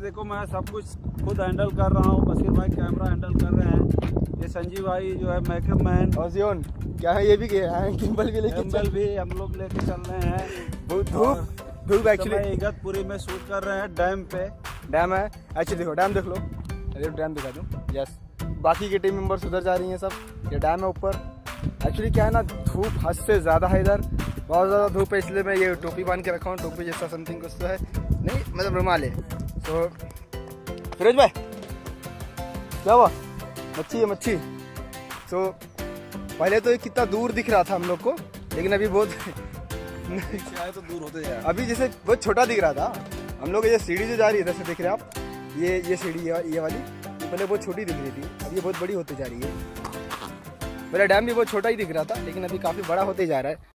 देखो मैं सब कुछ खुद हैंडल कर रहा हूँ, बशीर भाई कैमरा हैंडल कर रहे हैं, ये संजीव भाई जो है मेकअप मैन और जियोन क्या है, ये भी गिम्बल भी लेके हम लोग लेके चल रहे हैं। बहुत धूप एक्चुअली इगतपुरी में शूट कर रहे हैं, डैम पे डैम है। एक्चुअली देखो डैम देख लो, अरे डैम दिखा दूँ। यस, बाकी की टीम मेंबर्स उधर जा रही हैं सब, ये डैम है ऊपर। एक्चुअली क्या है ना, धूप हद से ज़्यादा है इधर, बहुत ज़्यादा धूप है, इसलिए मैं ये टोपी बांध के रखा हूँ। टोपी जैसा समथिंग कुछ तो है नहीं, मतलब रुमाल है। तो फिरोज भाई क्या हुआ? मच्छी है मच्छी। तो पहले तो ये कितना दूर दिख रहा था हम लोग को, लेकिन अभी बहुत तो दूर होते जा रहा है। अभी जैसे बहुत छोटा दिख रहा था हम लोग। ये सीढ़ी जो जा रही है इधर से देख रहे हैं आप, ये सीढ़ी ये वाली, ये पहले बहुत छोटी दिख रही थी, अब ये बहुत बड़ी होती जा रही है। मेरा डैम भी बहुत छोटा ही दिख रहा था, लेकिन अभी काफ़ी बड़ा होते जा रहा है।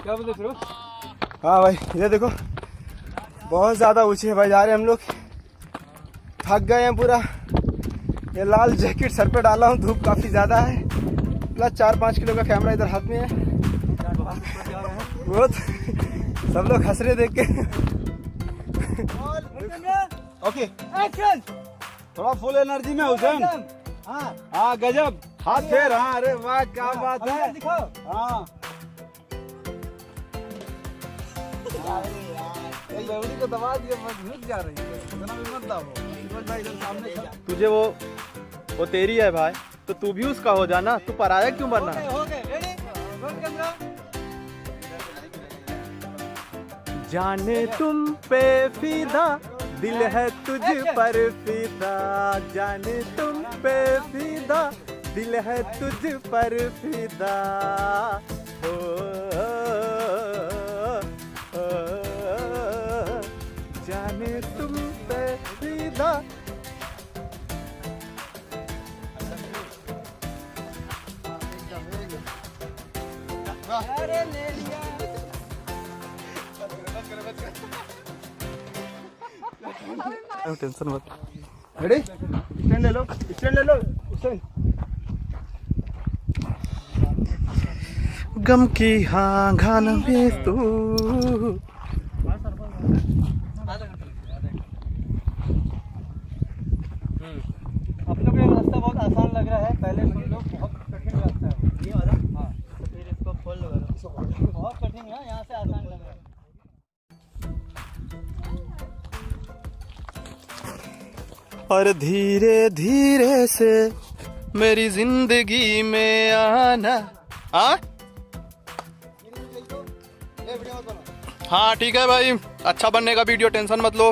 क्या बोलते फिरोज? हाँ भाई, इधर देखो बहुत ज़्यादा ऊँचे भाई जा रहे हैं हम लोग, थक गए हैं पूरा। ये लाल जैकेट सर पे डाला हूँ, धूप काफ़ी ज़्यादा है, प्लस 4-5 किलो का कैमरा इधर हाथ में है। बहुत सब लोग हंस रहे देख के। Okay action. थोड़ा फुल एनर्जी में हुसैन। हाँ गजब, हाथ फेर। हाँ अरे वाह क्या बात है। हाँ लोहड़ी को दबा दिया, मत जा रही है, इतना भी मत दबाओ। भाई इधर सामने तुझे वो तेरी है भाई, तो तू भी उसका हो जाना, तू पराया क्यों बनना? जाने तुम पे फिदा, दिल है तुझ पर फिदा, जाने तुम पे फिदा, दिल है तुझ पर फिदा। जाने तुम पे फिदा। टेंशन मत। रेडी? स्टैंड ले लो, स्टैंड ले लो, स्टैंड। गम की हाँ घान में तू अपने को रास्ता बहुत आसान लग रहा है, पहले हम लोग बहुत कठिन रास्ता है ये वाला। हाँ तो फिर इसको खोल लो, बहुत कठिन है, यहाँ से आसान लग रहा है। और धीरे धीरे से मेरी जिंदगी में आना। हाँ ठीक है भाई, अच्छा बनने का वीडियो, टेंशन मत लो।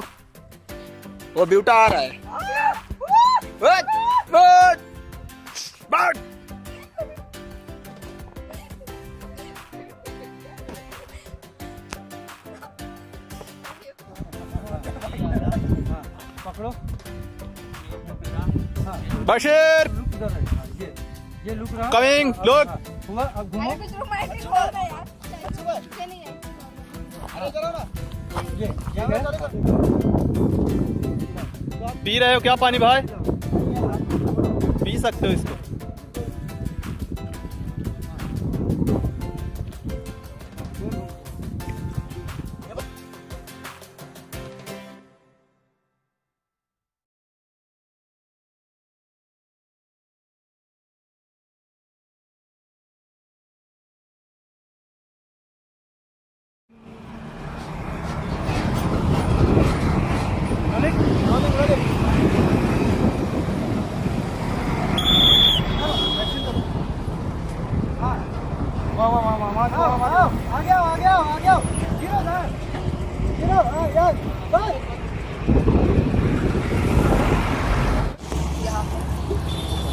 वो ब्यूटा आ रहा है। पकड़ो बशीर ये लुक रहा कमिंग, लुक। हुआ अब घूमो। पी रहे हो क्या पानी भाई? पी सकते हो इसको।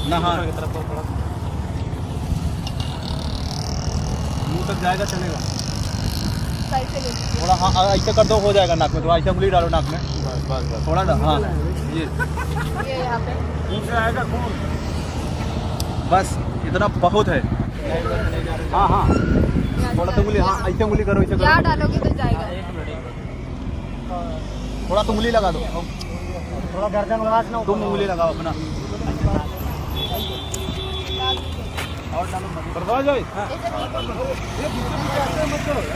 नहा मुंह तक जाएगा, चलेगा थोड़ा। हाँ ऐसे कर दो, हो जाएगा नाक में, थोड़ा ऐसे उंगली डालो नाक में, बस बस बस थोड़ा ना। हाँ ये यहाँ पे मुंह से आएगा खून, बस इतना बहुत है। हाँ हाँ थोड़ा तो उंगली, हाँ ऐसे उंगली करो, ऐसे क्या करो, डालोगे तो जाएगा। थोड़ा तो उंगली लगा दो, थोड़ा गर्दन आवाज ना तुम उंगली लगाओ अपना। और डालो बर्बाद जाए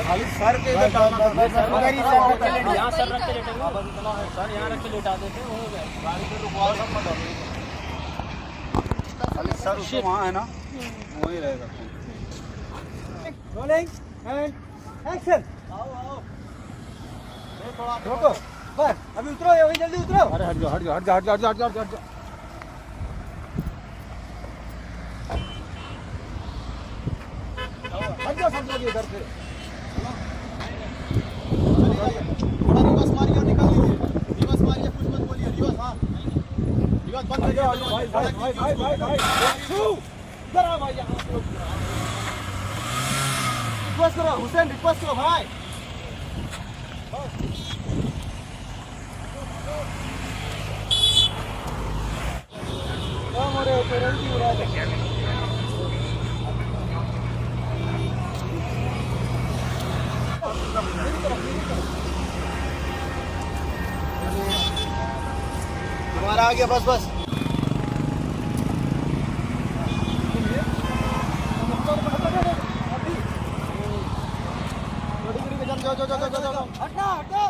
खाली सर के इधर डालना था। अगर ये सर रख के लेटे, यहाँ सर रख के लेटेंगे। अब इतना है सर, यहाँ रख के लेटा देते हो गया। गाड़ी पे रुकवा सब मत डालो। खाली सर उसको वहाँ है ना, वहीं रहेगा। Rolling and action. आओ आओ, थोड़ा रुको बस, अभी उतरो, अभी जल्दी उतरो। अरे हट जाओ, हट जाओ, हट जाओ, हट जाओ, हट जाओ, हट जाओ, हट जाओ। हट जाओ सब लोग इधर से। थोड़ा रिवर्स मारिए और निकल लीजिए। रिवर्स मारिए, कुछ मत बोलिए। रिवर्स, हाँ रिवर्स बंद कर दो। भाई भाई भाई भाई भाई भाई इधर आ भाई, यहाँ रिक्वेस्ट करो हुसैन, रिक्वेस्ट करो भाई। तुम्हारा आ गया, बस बस। जाओ जाओ जाओ जाओ जाओ, हटना हटना।